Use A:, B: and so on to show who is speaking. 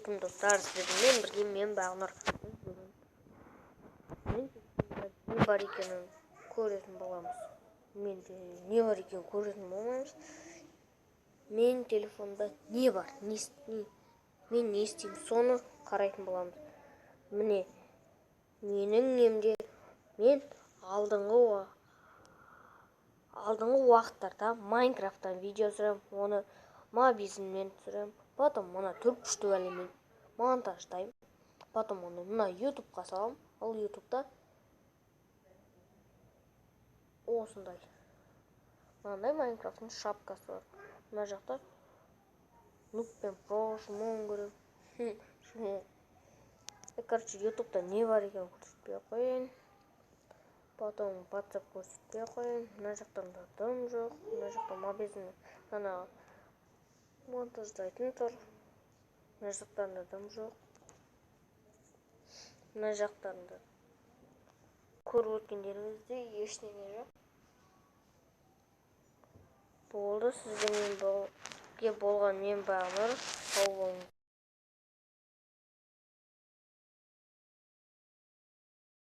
A: Саламатым достар, сіздермен бірге мен Бағнұр. Мен не бар екенін көретін боламыз. Менде не бар екенін көретін болмаймыз. Мен телефонда не бар, мен не істеймін, соны қарайтын боламыз. Міне, менің немде мен алдыңғы уақыттарда Майнкрафттан видео түсіремін, оны мобизммен түсіремін, потом мына түркүштік әлеммен монтаждаймын, потом оны мына ютубқа саламын. Ал ютубта осындай мынандай Майнкрафттың шапкасы бар. Мына жақта нубпен про шумон көремін. Короче, ютубта не бар екенін көрсетпей қояйын. Потом WhatsApp көрсетпей қояйын. Мына жақтан да дым жоқ. Мына жақта мобизммен жаңағы монтаждайтын тұр. Мына жақтан да дым жоқ. Мына жақтан да көріп өткендеріңізде ештеңе жоқ. Болды, сіздермен болған мен Бағнұр. Сау болыңыз.